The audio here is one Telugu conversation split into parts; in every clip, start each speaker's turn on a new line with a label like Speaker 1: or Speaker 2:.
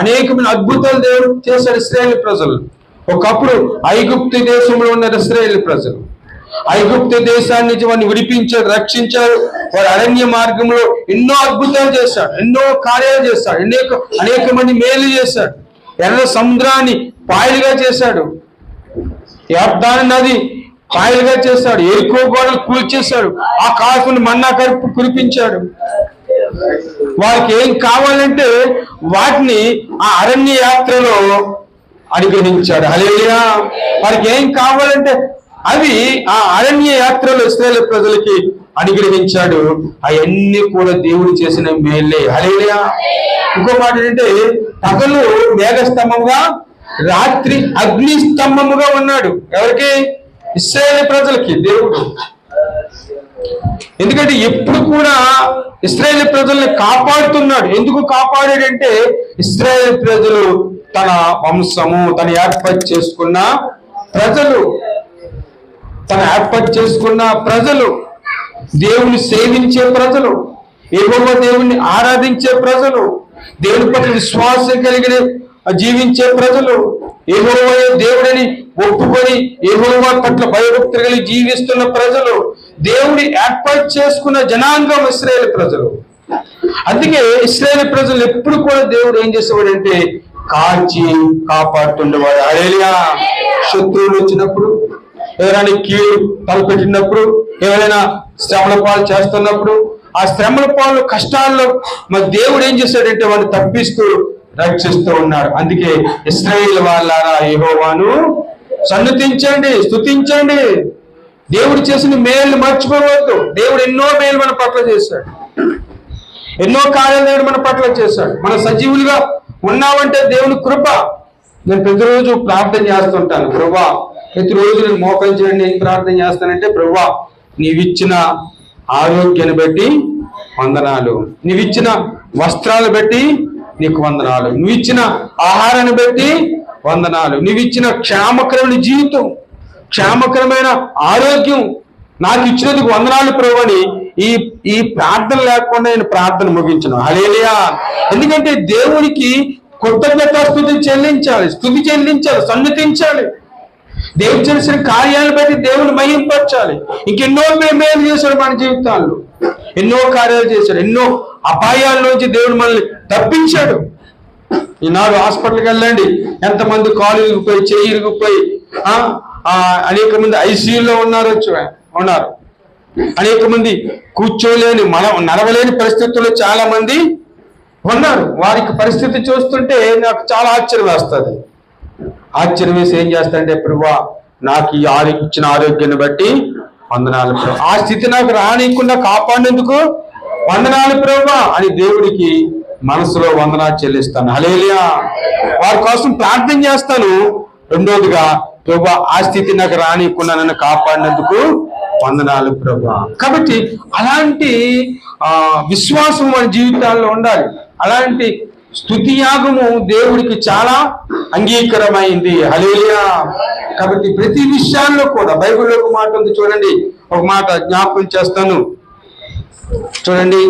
Speaker 1: అనేకమైన అద్భుతాలు దేవుడు చేశాడు ఇశ్రాయేలు ప్రజలు. ఒకప్పుడు ఐగుప్తు దేశంలో ఉన్న ఇశ్రాయేలు ప్రజలు ఐగుప్తు దేశాన్ని నుంచి వారిని విడిపించాడు, రక్షించాడు. వారి అరణ్య మార్గంలో ఎన్నో అద్భుతాలు చేశాడు, ఎన్నో కార్యాలు చేశాడు, అనేక మంది మేలు చేశాడు. ఎర్ర సముద్రాన్ని పాయలుగా చేశాడు, యొర్దాను నది పాయలుగా చేశాడు, ఎరికో గోడలు కూల్చేశాడు, ఆకాశం మన్నా కురిపించాడు. వారికి ఏం కావాలంటే వాటిని ఆ అరణ్య యాత్రలో అనుగ్రహించాడు. హల్లెలూయా. వారికి ఏం కావాలంటే అవి ఆ అరణ్య యాత్రలో ఇశ్రాయేలు ప్రజలకి అనుగ్రహించాడు. అవన్నీ కూడా దేవుడు చేసిన మేలే. హల్లెలూయా. ఇంకో మాట ఏంటంటే పగలు మేఘస్తంభముగా రాత్రి అగ్ని స్తంభముగా ఉన్నాడు. ఎవరికి? ఇశ్రాయేలు ప్రజలకి దేవుడు. ఎందుకంటే ఎప్పుడు కూడా ఇశ్రాయేలు ప్రజల్ని కాపాడుతున్నాడు. ఎందుకు కాపాడాడంటే ఇశ్రాయేలు ప్రజలు తన వంశము, తన ఏర్పాటు చేసుకున్న ప్రజలు, దేవుని సేవించే ప్రజలు, యెహోవా దేవుని ఆరాధించే ప్రజలు, దేవుని పట్ల విశ్వాసం కలిగిన జీవించే ప్రజలు, యెహోవా దేవుడిని ఒప్పుకొని యెహోవా పట్ల భయభక్తులు కలిగి జీవిస్తున్న ప్రజలు, దేవుని ఏర్పాటు చేసుకున్న జనాంగం ఇశ్రాయేలు ప్రజలు. అందుకే ఇశ్రాయేలు ప్రజలు ఎప్పుడు కూడా దేవుడు ఏం చేసేవాడంటే కాచి కాపాడుతుండేవాడు. హల్లెలూయా. శత్రువులు వచ్చినప్పుడు, ఎవరైనా కీడు తలపెట్టినప్పుడు, ఎవరైనా శ్రమల పాలు చేస్తున్నప్పుడు, ఆ శ్రమల పాలు కష్టాల్లో మరి దేవుడు ఏం చేశాడంటే వాడిని తప్పిస్తూ రక్షిస్తూ ఉన్నాడు. అందుకే ఇశ్రాయేలు వాళ్ళారా యెహోవాను సన్నుతించండి, స్తుతించండి. దేవుడు చేసిన మేలు మర్చిపోవద్దు. దేవుడు ఎన్నో మేలు మన పట్ల చేశాడు, ఎన్నో కార్యాలు దేవుడు మన పట్ల చేశాడు. మన సజీవులుగా ఉన్నామంటే దేవుని కృప. నేను ప్రతిరోజు ప్రార్థన చేస్తుంటాను, ప్రభువా ప్రతిరోజు నేను మోకం చేయండి. ఏం ప్రార్థన చేస్తానంటే, ప్రభువా నీవిచ్చిన ఆరోగ్యాన్ని బట్టి వందనాలు, నీవిచ్చిన వస్త్రాలు బట్టి నీకు వందనాలు, నువ్విచ్చిన ఆహారాన్ని బట్టి వందనాలు, నువ్విచ్చిన క్షేమకరమైన జీవితం, క్షేమకరమైన ఆరోగ్యం నాకు ఇచ్చినందుకు వందనాలు ప్రభు అని ఈ ప్రార్థన లేకుండా నేను ప్రార్థన ముగించను. హల్లెలూయా. ఎందుకంటే దేవునికి కృతజ్ఞతాస్తుతి చెల్లించాలి, స్తుతి చెల్లించాలి, సన్నుతించాలి. దేవుడు చేసిన కార్యాలను బట్టి దేవుని మహింపరచాలి. ఇంకెన్నో మేలు చేశాడు మన జీవితాల్లో, ఎన్నో కార్యాలు చేశాడు, ఎన్నో అపాయాల నుంచి దేవుడు మనల్ని తప్పించాడు. ఈనాడు హాస్పిటల్కి వెళ్ళండి, ఎంతమంది కాలు ఇరిగిపోయి, చెయ్యి ఇరిగిపోయి, అనేక మంది ఐసీయూలో ఉన్నారు, అనేక మంది కూర్చోలేని నడవలేని పరిస్థితుల్లో చాలా మంది ఉన్నారు. వారికి పరిస్థితి చూస్తుంటే నాకు చాలా ఆశ్చర్యం వేస్తుంది. ఆశ్చర్యం వేసి ఏం చేస్తానంటే, ప్రభువా నాకు ఈ ఇచ్చిన ఆరోగ్యాన్ని బట్టి వందనాలు ప్రభు, ఆ స్థితి నాకు రానియకుండా కాపాడేందుకు వందనాలు ప్రభువా అని దేవుడికి మనసులో వందనాలు చెల్లిస్తాను. హల్లెలూయా. వారి కోసం ప్రార్థన చేస్తాను. రెండోదిగా, ప్రభువా ఆ స్థితి నాకు రానియకుండా నన్ను కాపాడినందుకు వందనాలు ప్రభువా. కాబట్టి అలాంటి విశ్వాసం మన జీవితాల్లో ఉండాలి. అలాంటి స్తుతి యాగము దేవుడికి చాలా అంగీకారమైంది. హల్లెలూయా. కాబట్టి ప్రతి విషయాల్లో కూడా బైబిల్లో ఒక మాట ఉంది చూడండి, ఒక మాట జ్ఞాపకం చేస్తాను చూడండి.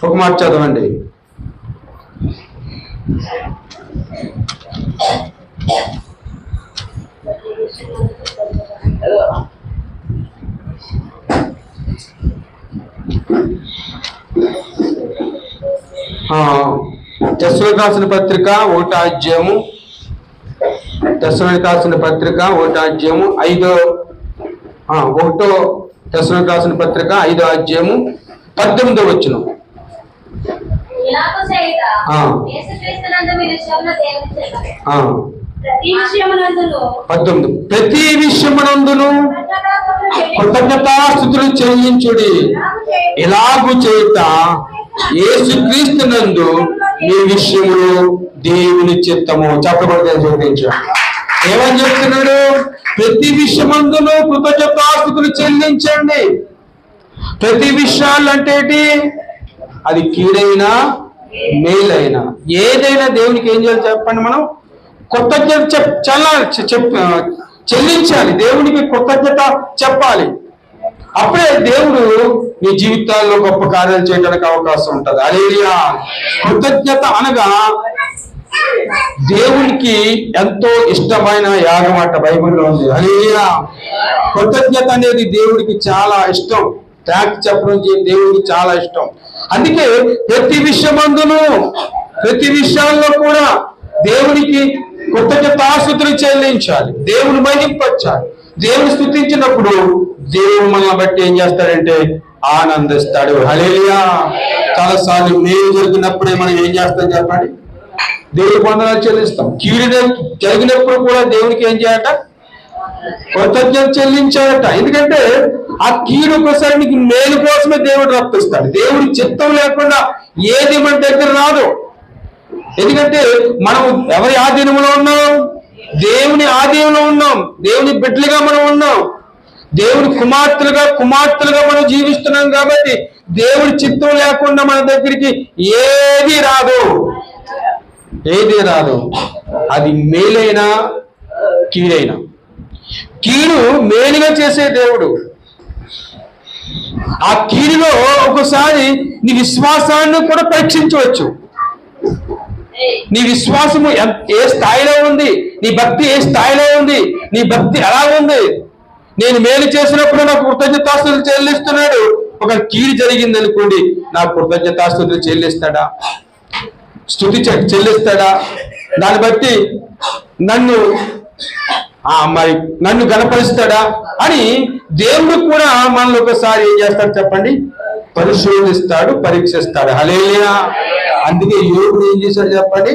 Speaker 1: ఒక మాట చదవండి. తెస్సలోనికీయులకు రాసిన పత్రిక 1వ అధ్యాయము, తెస్సలోనికీయులకు రాసిన పత్రిక 1వ అధ్యాయము 1వ తెస్సలోనికీయులకు రాసిన పత్రిక 5వ అధ్యాయము 18వ వచనం. ప్రతి విషయమునందును కృతజ్ఞతాస్తుతులు చెల్లించుడి, ఇలాగు చేత యేసుక్రీస్తునందు మీ విషయములు దేవుని చిత్తము. చెప్పబడితే చూపించు. ఏమని చెప్తున్నాడు? ప్రతి విషయమందును కృతజ్ఞతాస్తుతులు చెల్లించండి. ప్రతి విషయాలు అంటే అది కీడైనా మేలైనా ఏదైనా దేవునికి ఏం చేయాలి చెప్పండి? మనం కృతజ్ఞత చెల్లించాలి, దేవునికి కృతజ్ఞత చెప్పాలి. అప్పుడే దేవుడు నీ జీవితాల్లో గొప్ప కార్యాలు చేయడానికి అవకాశం ఉంటుంది. హల్లెలూయా. కృతజ్ఞత అనగా దేవునికి ఎంతో ఇష్టమైన యాగం అట బైబిల్లో ఉంది. హల్లెలూయా. కృతజ్ఞత అనేది దేవుడికి చాలా ఇష్టం. థాంక్స్ చెప్పడం దేవుడికి చాలా ఇష్టం. అందుకే ప్రతి విషయమందును ప్రతి విషయాల్లో కూడా దేవునికి కృతజ్ఞతాస్తుతులు చెల్లించాలి, దేవుని మహింపరచాలి. దేవుని స్తుతించినప్పుడు దేవుడు మనల్ని బట్టి ఏం చేస్తాడంటే ఆనందిస్తాడు. హల్లెలూయా. చాలాసార్లు మేలు జరిగినప్పుడే మనం ఏం చేస్తాం చెప్పండి, దేవుడి వందనాలు చెల్లిస్తాం. కీడు జరిగినప్పుడు కూడా దేవునికి ఏం చేయాలట, కృతజ్ఞత చెల్లించాలట. ఎందుకంటే ఆ కీడు ఒకసారి నీకు మేలు కోసమే దేవుడు రప్పిస్తాడు. దేవుడి చిత్తం లేకుండా ఏది మన దగ్గర రాదు. ఎందుకంటే మనం ఎవరి ఆధీనంలో ఉన్నాం, దేవుని ఆధీనంలో ఉన్నాం, దేవుని బిడ్డలుగా మనం ఉన్నాం, దేవుని కుమార్తెలుగా మనం జీవిస్తున్నాం. కాబట్టి దేవుడి చిత్తం లేకుండా మన దగ్గరికి ఏది రాదు. అది మేలైనా కీడైనా. కీడు మేలుగా చేసే దేవుడు. ఆ కీడులో ఒకసారి నీ విశ్వాసాన్ని కూడా పరీక్షించవచ్చు. నీ విశ్వాసము ఏ స్థాయిలో ఉంది, నీ భక్తి ఏ స్థాయిలో ఉంది, నీ భక్తి ఎలా ఉంది. నేను మేలు చేసినప్పుడు నాకు కృతజ్ఞతాస్తుతులు చెల్లిస్తున్నాడు, ఒక కీడు జరిగింది అనుకోండి, నాకు కృతజ్ఞతాస్తుతులు చెల్లిస్తాడా, స్తుతి చెల్లిస్తాడా? దాన్ని బట్టి నన్ను గణపరుస్తాడా అని దేవుడు కూడా మనల్ని ఒకసారి ఏం చేస్తాడు చెప్పండి, పరిశోధిస్తాడు, పరీక్షిస్తాడు. హల్లెలూయా. అందుకే యోబు ఏం చేశాడు చెప్పండి,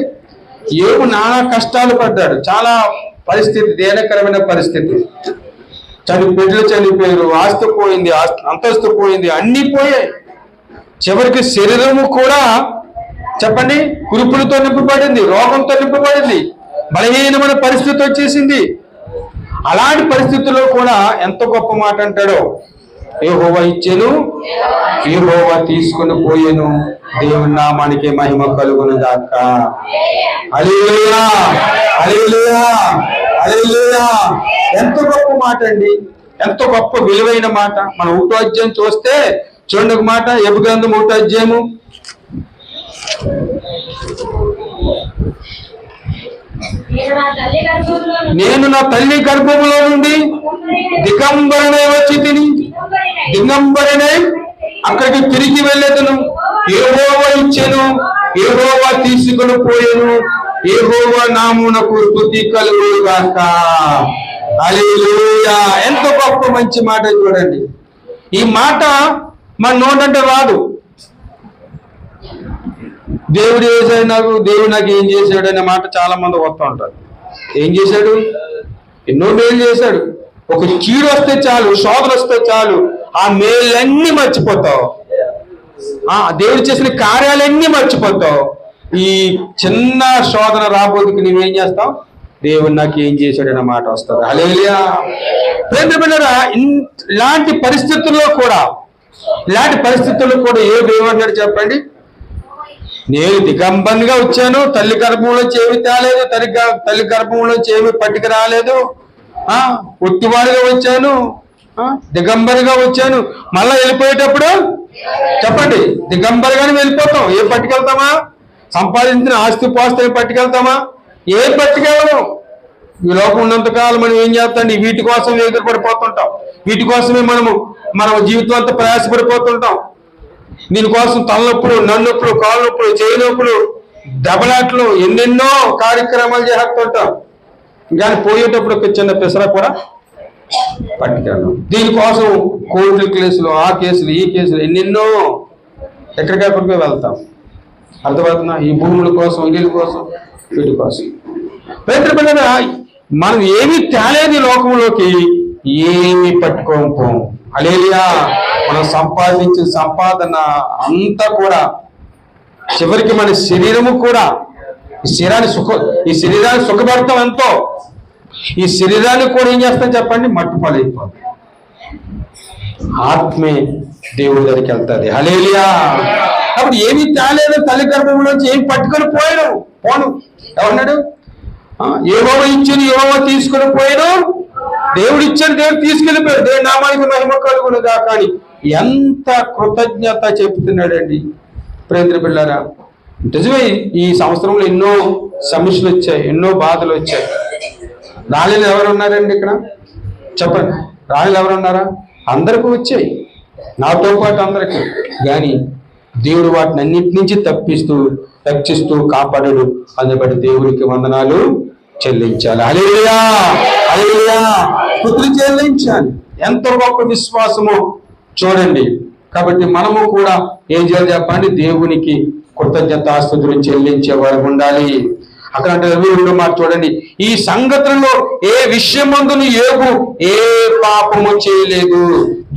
Speaker 1: యోబు నానా కష్టాలు పడ్డాడు. చాలా పరిస్థితి, దేనకరమైన పరిస్థితి. బిడ్డలు చనిపోయారు, ఆస్తి పోయింది, అంతస్తు పోయింది, అన్ని పోయాయి. చివరికి శరీరము కూడా చెప్పండి కురుపులతో నింపబడింది, రోగంతో నింపబడింది, బలహీనమైన పరిస్థితి వచ్చేసింది. అలాంటి పరిస్థితుల్లో కూడా ఎంత గొప్ప మాట అంటాడో, యెహోవా ఇచ్చెను, యెహోవా తీసుకుని పోయెను, దేవుని నామానికి మహిమ కలుగును గాక. హల్లెలూయా, హల్లెలూయా, హల్లెలూయా. ఎంత గొప్ప మాట అండి, ఎంత గొప్ప విలువైన మాట. మన 1వ అధ్యాయం చూస్తే చూడండి ఒక మాట, యోబు గ్రంథం 1వ అధ్యాయము నేను నా తల్లి గర్భములో నుండి దిగంబరనే వచ్చి దిగంబరనే అక్కడికి తిరిగి వెళ్ళేదను. యెహోవా ఇచ్చెను, యెహోవా తీసుకుని పోయెను, యెహోవా నామమునకు స్తుతి కలుగును గాక. హల్లెలూయా. ఎంత గొప్ప మంచి మాట చూడండి. ఈ మాట మన నోటంటే రాదు. దేవుడు నాకు ఏం చేశాడు అనే మాట చాలా మంది వస్తూ ఉంటారు. ఏం చేశాడు? ఎన్నో మేలు చేశాడు. ఒక కీడు వస్తే చాలు, శోధన వస్తే చాలు, ఆ మేలన్నీ మర్చిపోతావు, దేవుడు చేసిన కార్యాలన్నీ మర్చిపోతావు. ఈ చిన్న శోధన రాబోతుకి నువ్వేం చేస్తావు? దేవుడు నాకు ఏం చేశాడనే మాట వస్తుంది. హల్లెలూయా. ప్రేమికులారా, ఇలాంటి పరిస్థితుల్లో కూడా యోబు ఏమంటాడు చెప్పండి, నేను దిగంబరంగా వచ్చాను, తల్లి గర్భంలోంచి ఏమి తేలేదు, తల్లి గర్భంలోంచి ఏమి పట్టుకు రాలేదు, ఒట్టివాడిగా వచ్చాను, దిగంబరిగా వచ్చాను. మళ్ళా వెళ్ళిపోయేటప్పుడు చెప్పండి, దిగంబరిగానే వెళ్ళిపోతాం. ఏం పట్టుకెళ్తామా? సంపాదించిన ఆస్తి పాస్తులు పట్టుకెళ్తామా? ఏం పట్టుకెళ్ళడం. ఈ లోకం ఉన్నంతకాలం మనం ఏం చేస్తాండి, వీటి కోసం ఎదురుపడిపోతుంటాం, వీటి కోసమే మనం జీవితం అంతా ప్రయాసపడిపోతుంటాం. దీనికోసం తలనొప్పులు, నన్నొప్పులు, కాళ్ళ నొప్పులు, చేయి నొప్పులు, దెబ్బలాట్లు, ఎన్నెన్నో కార్యక్రమాలు చేస్తుంటాం. కానీ పోయేటప్పుడు ఒక చిన్న పెసర కూడా పట్టుకెళ్ళాం. దీనికోసం కోర్టుల కేసులు, ఆ కేసులు, ఈ కేసులు, ఎన్నెన్నో ఎక్కడికెక్కడికో వెళ్తాం. అర్థమవుతుందా? ఈ భూముల కోసం, ఇళ్ళ కోసం, వీటి కోసం. ప్రతి మనం ఏమీ తేలేని లోకంలోకి ఏమీ పట్టుకోకపోం. హల్లెలూయా. మనం సంపాదించిన సంపాదన అంతా కూడా చివరికి మన శరీరము కూడా, ఈ శరీరాన్ని సుఖపడతాం ఎంతో, ఈ శరీరాన్ని కూడా ఏం చేస్తాం చెప్పండి, మట్టుపాలైపోతుంది. ఆత్మే దేవుడి దగ్గరికి వెళ్తుంది. హల్లెలూయా. కాబట్టి ఏమీ తేలేదు, తల్లి గర్భంలోంచి ఏమి పట్టుకొని పోను. ఎవన్నాడు? యెహోవా ఇచ్చాను, యెహోవా తీసుకుని పోయాను, దేవుడు ఇచ్చాను, దేవుడు తీసుకెళ్ళిపోయాడు, దేవుడి నామానికి మహిమ కలుగునుగా. కానీ ఎంత కృతజ్ఞత చెప్తున్నాడండి ప్రేమ బిడ్డలారా. నిజమే, ఈ సంవత్సరంలో ఎన్నో సమస్యలు వచ్చాయి, ఎన్నో బాధలు వచ్చాయి. రాళ్ళు ఎవరు ఉన్నారండి ఇక్కడ? చెప్పండి, రాళ్ళు ఎవరు ఉన్నారా? అందరికీ వచ్చాయి, నాతో పాటు అందరికీ. కానీ దేవుడు వాటిని అన్నిటి నుంచి రక్షిస్తూ కాపాడాడు. అందుబట్టి దేవుడికి వందనాలు చెల్లించాలి. హల్లెలూయా, హల్లెలూయా, స్తుతులు చెల్లించాలి. ఎంత గొప్ప విశ్వాసమో చూడండి. కాబట్టి మనము కూడా ఏం చేయాలి చెప్పండి? దేవునికి కృతజ్ఞతాస్తుతులు చెల్లించే వారు ఉండాలి. అక్కడ అంటే 22వ మాట చూడండి, ఈ సంగతులలో ఏ విషయమందును యోబు ఏ పాపము చేయలేదు,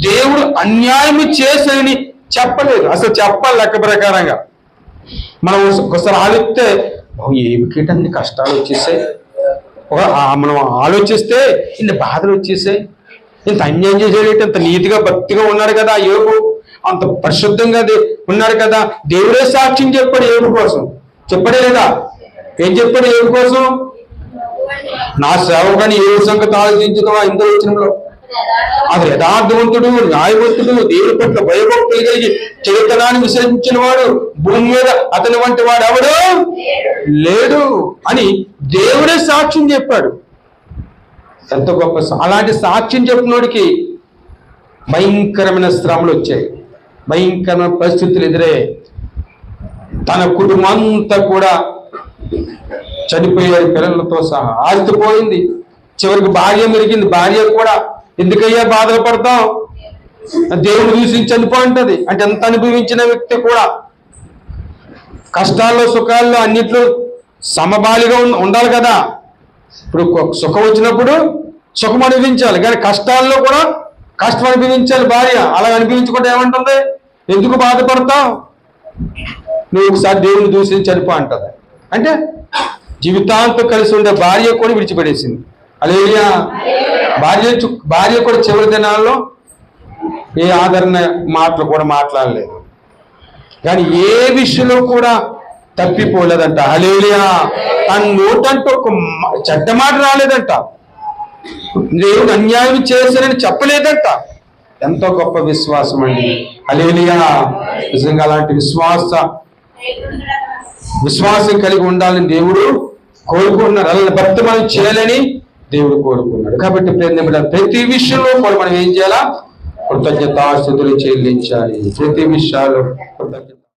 Speaker 1: దేవుడు అన్యాయము చేశానని చెప్పలేదు. అసలు చెప్పాలి లెక్క ప్రకారంగా. మనం ఒకసారి ఆలోచిస్తే ఏమిటి అన్ని కష్టాలు వచ్చేసాయి, మనం ఆలోచిస్తే ఇన్ని బాధలు వచ్చేసాయి, ఇంత అన్యాయం చేసేటి, ఇంత నీతిగా భక్తిగా ఉన్నాడు కదా యోబు, అంత పరిశుద్ధంగా ఉన్నాడు కదా. దేవుడే సాక్ష్యం చెప్పాడు యోబు కోసం, చెప్పడే లేదా? ఏం చెప్పాడు యోబు కోసం? నా సేవకుని ఏ సంగతి ఆలోచించుతావా ఇంత వచ్చినంలో, అది యథార్థవంతుడు, న్యాయవంతుడు, దేవుడి పట్ల భయభక్తులు కలిగి చరిత్రాన్ని విసర్జించిన వాడు భూమి మీద అతని వంటి వాడు ఎవడు లేడు అని దేవుడే సాక్ష్యం చెప్పాడు. ఎంత గొప్ప! అలాంటి సాక్ష్యం చెప్పినోడికి భయంకరమైన శ్రమలు వచ్చాయి, భయంకరమైన పరిస్థితులు ఎదురయ్యాయి. తన కుటుంబం అంతా కూడా చనిపోయారు, పిల్లలతో సహా. ఆస్తి పోయింది, చివరికి భార్య మెరిగింది. భార్య కూడా ఎందుకయ్యా బాధలు పడతాం, దేవుడు చూసి చనిపో అంటది. అంటే ఎంత అనుభవించిన వ్యక్తి కూడా కష్టాల్లో సుఖాల్లో అన్నిట్లో సమబాలిగా ఉండాలి కదా. ఇప్పుడు సుఖం వచ్చినప్పుడు సుఖం అనుభవించాలి, కానీ కష్టాల్లో కూడా కష్టం అనుభవించాలి భార్య. అలా అనిపించుకుంటే ఏమంటుంది? ఎందుకు బాధపడతావు, నువ్వు ఒకసారి దేవుని చూసి చనిపో అంటది. అంటే జీవితాంతం కలిసి ఉండే భార్య కూడా విడిచిపెట్టేసింది. హల్లెలూయా. భార్య కూడా చివరి దినాల్లో ఏ ఆదరణ మాటలు కూడా మాట్లాడలేదు, కానీ ఏ విషయంలో కూడా తప్పిపోలేదంట. హల్లెలూయా. తన నోటంటూ ఒక చెడ్డ మాట రాలేదంట, దేవుడు అన్యాయం చేశానని చెప్పలేదంట. ఎంతో గొప్ప విశ్వాసం అండి. హల్లెలూయా. నిజంగా అలాంటి విశ్వాసం కలిగి ఉండాలని దేవుడు కోరుకున్నాడు. అలా భక్తి మనం చేయాలని దేవుడు కోరుకున్నాడు. కాబట్టి ప్రతి విషయంలో కూడా మనం ఏం చేయాలా? కృతజ్ఞతాస్తుతులు చెల్లించాలి. ప్రతి విషయాలు కృతజ్ఞత